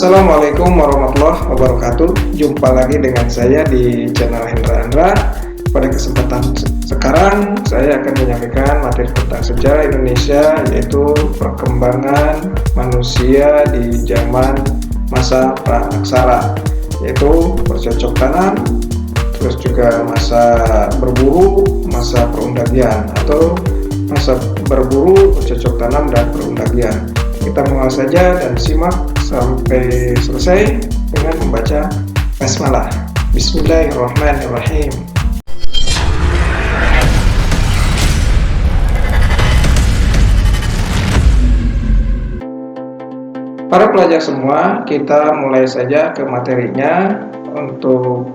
Assalamualaikum warahmatullahi wabarakatuh. Jumpa lagi dengan saya di channel Hendra Andra. Pada kesempatan sekarang saya akan menyampaikan materi tentang sejarah Indonesia, yaitu perkembangan manusia di zaman masa pra-aksara, yaitu bercocok tanam, terus juga masa berburu, masa perundagian, atau masa berburu, bercocok tanam, dan perundagian. Kita mulai saja dan simak sampai selesai dengan membaca basmalah. Bismillahirrahmanirrahim. Para pelajar semua, kita mulai saja ke materinya. Untuk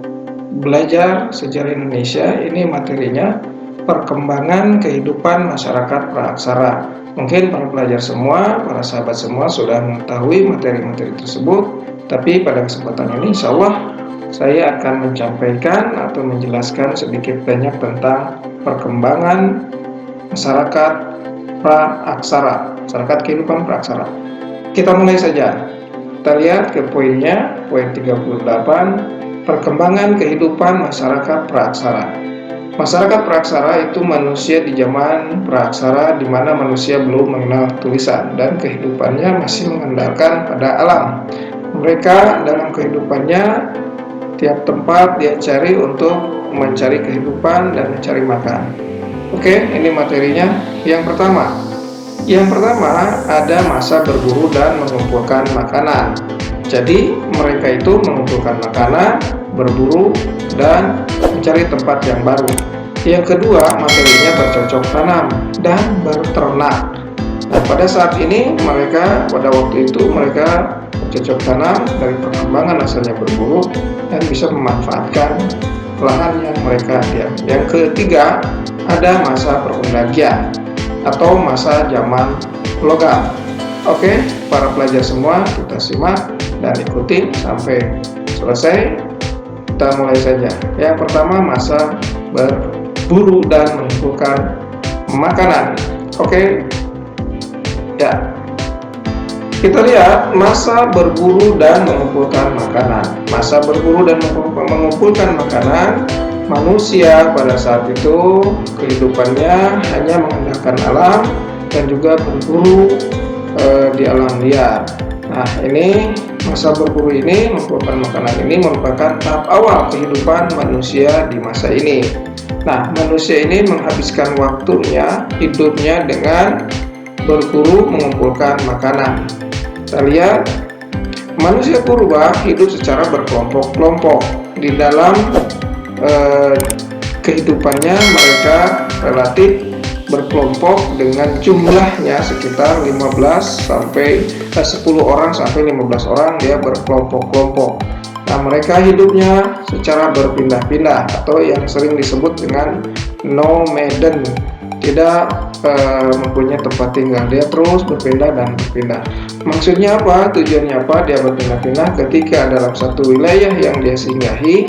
belajar sejarah Indonesia, ini materinya perkembangan kehidupan masyarakat pra-aksara. Mungkin para pelajar semua, para sahabat semua sudah mengetahui materi-materi tersebut, tapi pada kesempatan ini insya Allah saya akan menyampaikan atau menjelaskan sedikit banyak tentang perkembangan masyarakat pra-aksara, masyarakat kehidupan pra-aksara. Kita mulai saja. Kita lihat ke poinnya, poin 38, perkembangan kehidupan masyarakat pra-aksara. Masyarakat pra-aksara itu manusia di zaman pra-aksara, di mana manusia belum mengenal tulisan dan kehidupannya masih mengandalkan pada alam. Mereka dalam kehidupannya tiap tempat dia cari untuk mencari kehidupan dan mencari makan. Oke, ini materinya. Yang pertama ada masa berburu dan mengumpulkan makanan. Jadi mereka itu mengumpulkan makanan, berburu, dan mencari tempat yang baru. Yang kedua, materinya bercocok tanam dan berternak. Nah, pada saat ini pada waktu itu mereka bercocok tanam dari perkembangan asalnya berburu dan bisa memanfaatkan lahan yang mereka diam. Yang ketiga, ada masa perundagian atau masa zaman logam. Oke, para pelajar semua, kita simak dan ikuti sampai selesai. Kita mulai saja. Yang pertama, masa berburu dan mengumpulkan makanan. Oke. Ya. Kita lihat masa berburu dan mengumpulkan makanan. Masa berburu dan mengumpulkan makanan, manusia pada saat itu kehidupannya hanya mengandalkan alam dan juga berburu di alam liar. Nah, ini masa berburu ini, mengumpulkan makanan ini merupakan tahap awal kehidupan manusia di masa ini. Nah, manusia ini menghabiskan waktunya, hidupnya dengan berburu mengumpulkan makanan. Kita lihat, manusia purba hidup secara berkelompok-kelompok. Di dalam kehidupannya mereka relatif berkelompok dengan jumlahnya sekitar 10 orang sampai 15 orang, dia berkelompok-kelompok. Nah, mereka hidupnya secara berpindah-pindah atau yang sering disebut dengan nomaden, tidak mempunyai tempat tinggal, dia terus berpindah dan berpindah. Maksudnya apa? Tujuannya apa? Dia berpindah-pindah ketika dalam satu wilayah yang dia singgahi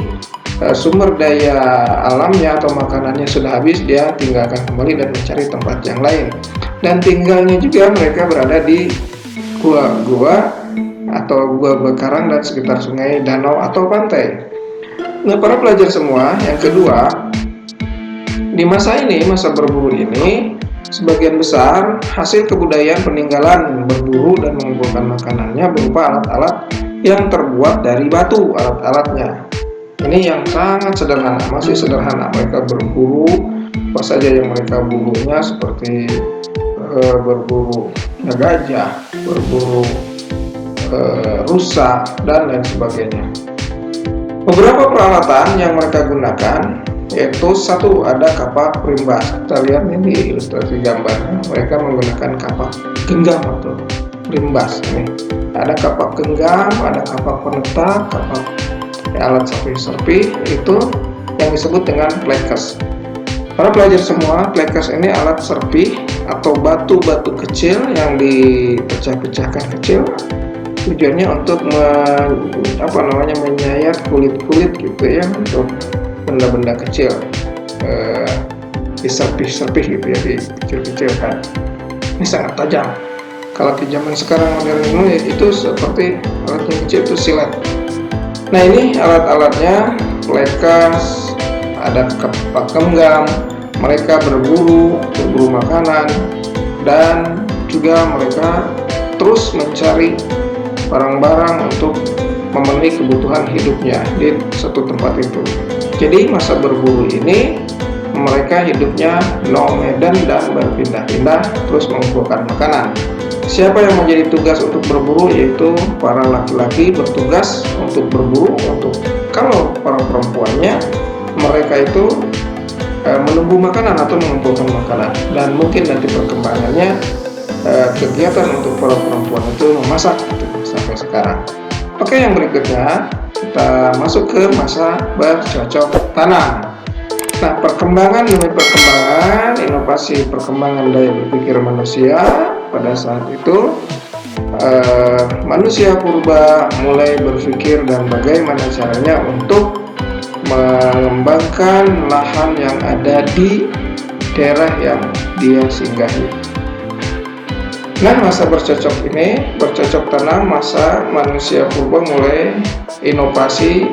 sumber daya alamnya atau makanannya sudah habis, dia tinggalkan kembali dan mencari tempat yang lain. Dan tinggalnya juga mereka berada di gua-gua atau gua bekarang dan sekitar sungai, danau, atau pantai. Nah, para pelajar semua, yang kedua, di masa ini, masa berburu ini, sebagian besar hasil kebudayaan peninggalan berburu dan mengumpulkan makanannya berupa alat-alat yang terbuat dari batu, alat-alatnya. Ini yang sangat sederhana, masih sederhana. Mereka berburu, apa saja yang mereka burunya, seperti berburu gajah, berburu rusa, dan lain sebagainya. Beberapa peralatan yang mereka gunakan, yaitu satu, ada kapak perimbas. Kita lihat ini di ilustrasi gambarnya, mereka menggunakan kapak genggam atau perimbas. Ini ada kapak genggam, ada kapak penetak, kapak alat serpi itu yang disebut dengan plekes. Para pelajar semua, plekes ini alat serpi atau batu-batu kecil yang dipecah-pecahkan kecil. Tujuannya untuk menyayat kulit-kulit gitu ya, untuk benda-benda kecil, diserpih gitu ya, dikecil-kecil kan. Ini sangat tajam. Kalau di zaman sekarang modern ini itu seperti alat yang kecil itu silet. Nah, ini alat-alatnya, flekas, ada kapak genggam, mereka berburu makanan, dan juga mereka terus mencari barang-barang untuk memenuhi kebutuhan hidupnya di satu tempat itu. Jadi masa berburu ini mereka hidupnya nomaden dan berpindah-pindah terus mengumpulkan makanan. Siapa yang menjadi tugas untuk berburu, yaitu para laki-laki bertugas untuk berburu. Kalau para perempuannya, mereka itu menunggu makanan atau mengumpulkan makanan. Dan mungkin nanti perkembangannya kegiatan untuk para perempuan itu memasak sampai sekarang. Oke, yang berikutnya kita masuk ke masa bercocok tanam. Nah, perkembangan demi perkembangan, inovasi perkembangan daya berpikir manusia pada saat itu, manusia purba mulai berpikir dan bagaimana caranya untuk mengembangkan lahan yang ada di daerah yang dia singgahi. Nah, masa bercocok tanam, masa manusia purba mulai inovasi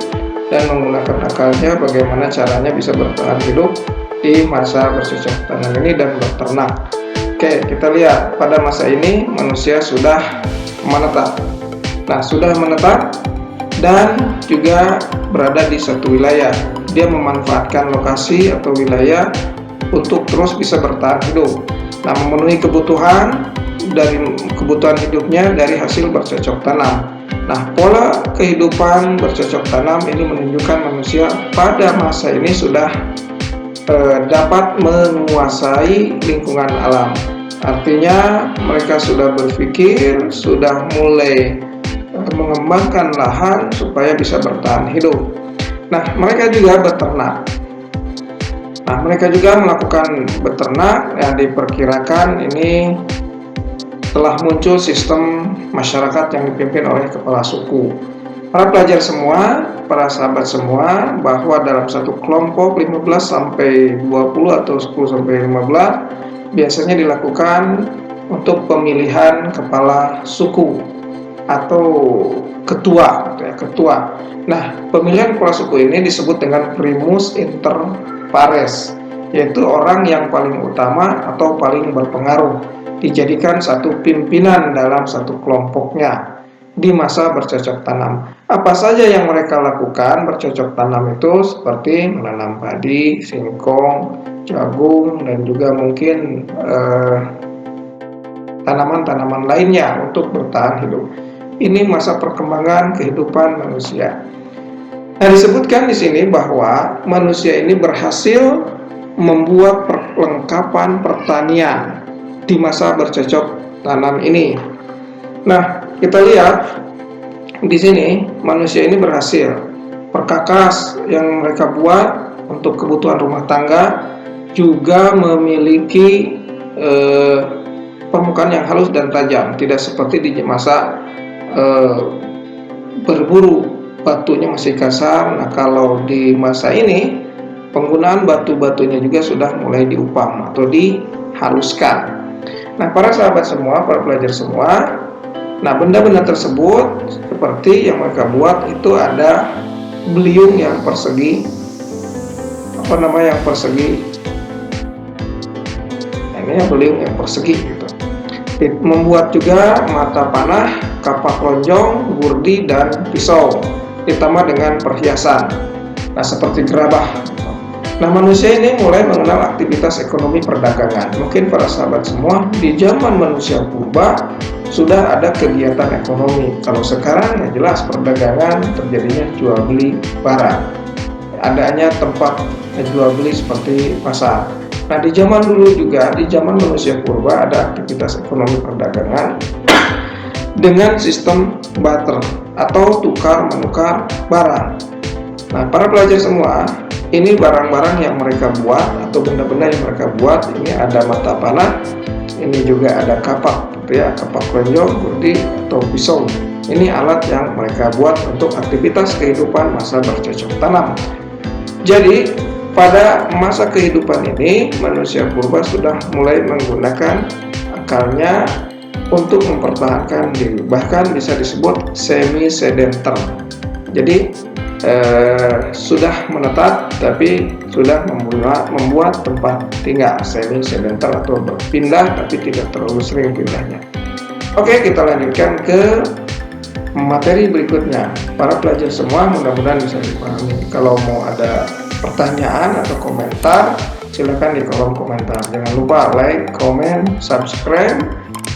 dan menggunakan akalnya bagaimana caranya bisa bertahan hidup di masa bercocok tanam ini dan berternak. Oke, kita lihat pada masa ini manusia sudah menetap. Nah, sudah menetap dan juga berada di satu wilayah. Dia memanfaatkan lokasi atau wilayah untuk terus bisa bertahan hidup. Nah, memenuhi kebutuhan hidupnya dari hasil bercocok tanam. Nah, pola kehidupan bercocok tanam ini menunjukkan manusia pada masa ini sudah dapat menguasai lingkungan alam. Artinya mereka sudah berpikir, sudah mulai mengembangkan lahan supaya bisa bertahan hidup. Nah, mereka juga beternak. Nah, mereka juga melakukan beternak yang diperkirakan ini telah muncul sistem masyarakat yang dipimpin oleh kepala suku. Para pelajar semua, para sahabat semua, bahwa dalam satu kelompok 15 sampai 20 atau 10 sampai 15 biasanya dilakukan untuk pemilihan kepala suku atau ketua. Nah, pemilihan kepala suku ini disebut dengan primus inter pares, yaitu orang yang paling utama atau paling berpengaruh dijadikan satu pimpinan dalam satu kelompoknya di masa bercocok tanam. Apa saja yang mereka lakukan bercocok tanam itu seperti menanam padi, singkong, jagung, dan juga mungkin tanaman-tanaman lainnya untuk bertahan hidup. Ini masa perkembangan kehidupan manusia. Nah, disebutkan di sini bahwa manusia ini berhasil membuat perlengkapan pertanian di masa bercocok tanam ini. Nah, kita lihat di sini manusia ini berhasil. Perkakas yang mereka buat untuk kebutuhan rumah tangga juga memiliki permukaan yang halus dan tajam, tidak seperti di masa berburu, batunya masih kasar. Nah, kalau di masa ini penggunaan batu-batunya juga sudah mulai diupam atau dihaluskan. Nah, para sahabat semua, para pelajar semua, nah benda-benda tersebut seperti yang mereka buat itu ada beliung yang persegi, yang persegi. Nah, ini beliung yang persegi gitu. Membuat juga mata panah, kapak lonjong, gurdi, dan pisau, ditambah dengan perhiasan. Nah, seperti gerabah. Nah, manusia ini mulai mengenal aktivitas ekonomi perdagangan. Mungkin para sahabat semua, di zaman manusia purba sudah ada kegiatan ekonomi. Kalau sekarang ya jelas perdagangan, terjadinya jual beli barang. Adanya tempat jual beli seperti pasar. Nah, di zaman dulu juga, di zaman manusia purba ada aktivitas ekonomi perdagangan dengan sistem barter atau tukar menukar barang. Nah, para pelajar semua, ini barang-barang yang mereka buat atau benda-benda yang mereka buat, ini ada mata panah, ini juga ada kapak gitu ya, kapak lonjong, gurdi, atau pisau. Ini alat yang mereka buat untuk aktivitas kehidupan masa bercocok tanam. Jadi pada masa kehidupan ini manusia purba sudah mulai menggunakan akalnya untuk mempertahankan diri, bahkan bisa disebut semi sedenter. Jadi sudah menetap tapi sudah membuat tempat tinggal, semi sedenter atau berpindah tapi tidak terlalu sering pindahnya. Oke, kita lanjutkan ke materi berikutnya. Para pelajar semua mudah-mudahan bisa dipahami. Kalau mau ada pertanyaan atau komentar, silakan di kolom komentar. Jangan lupa like, comment, subscribe,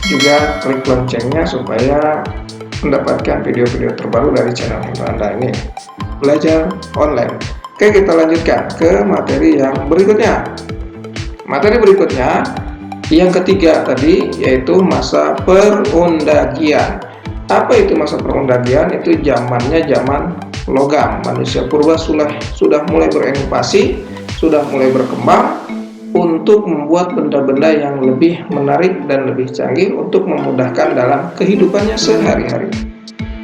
juga klik loncengnya supaya mendapatkan video-video terbaru dari channel Anda ini, Belajar Online. Oke, kita lanjutkan ke materi yang berikutnya. Materi berikutnya yang ketiga tadi, yaitu masa perundagian. Apa itu masa perundagian? Itu zamannya zaman logam. Manusia purba sudah mulai berinovasi, sudah mulai berkembang untuk membuat benda-benda yang lebih menarik dan lebih canggih untuk memudahkan dalam kehidupannya sehari-hari.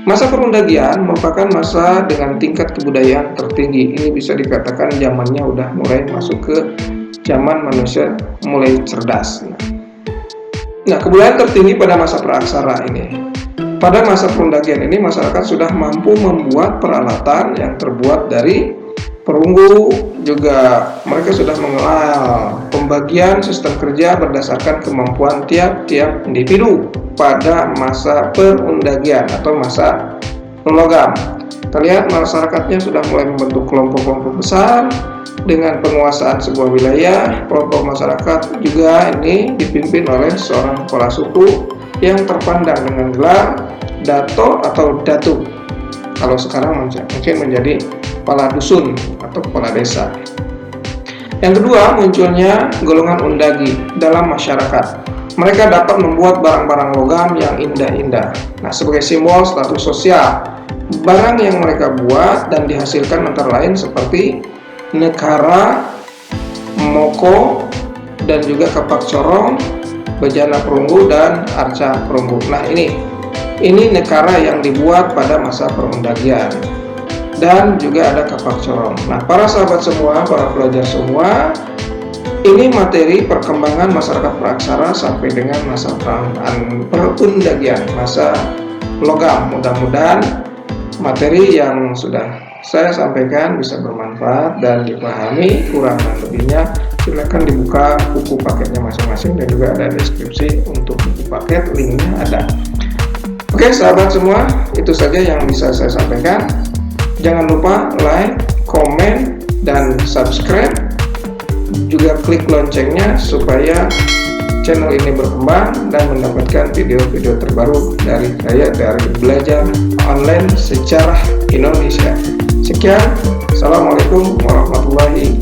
Masa perundagian merupakan masa dengan tingkat kebudayaan tertinggi. Ini bisa dikatakan zamannya udah mulai masuk ke zaman manusia mulai cerdas. Nah, kebudayaan tertinggi pada masa praaksara ini. Pada masa perundagian ini masyarakat sudah mampu membuat peralatan yang terbuat dari perunggu, juga mereka sudah mengenal pembagian sistem kerja berdasarkan kemampuan tiap-tiap individu pada masa perundagian atau masa logam. Kita lihat masyarakatnya sudah mulai membentuk kelompok-kelompok besar dengan penguasaan sebuah wilayah. Kelompok masyarakat juga ini dipimpin oleh seorang kepala suku yang terpandang dengan gelar dato atau datu. Kalau sekarang mungkin menjadi kepala dusun atau kepala desa. Yang kedua, munculnya golongan undagi dalam masyarakat. Mereka dapat membuat barang-barang logam yang indah-indah. Nah, sebagai simbol status sosial, barang yang mereka buat dan dihasilkan antara lain seperti nekara, moko, dan juga kapak corong, bejana perunggu, dan arca perunggu. Nah, ini nekara yang dibuat pada masa perundagian. Dan juga ada kapak corong. Nah, para sahabat semua, para pelajar semua, ini materi perkembangan masyarakat praaksara sampai dengan masa perundagian, masa logam. Mudah-mudahan materi yang sudah saya sampaikan bisa bermanfaat dan dipahami. Kurang dan lebihnya silakan dibuka buku paketnya masing-masing, dan juga ada deskripsi untuk buku paket, linknya ada. Oke sahabat semua, itu saja yang bisa saya sampaikan. Jangan lupa like, komen, dan subscribe. Juga klik loncengnya supaya channel ini berkembang dan mendapatkan video-video terbaru dari saya, dari Belajar Online Sejarah Indonesia. Sekian, Assalamualaikum warahmatullahi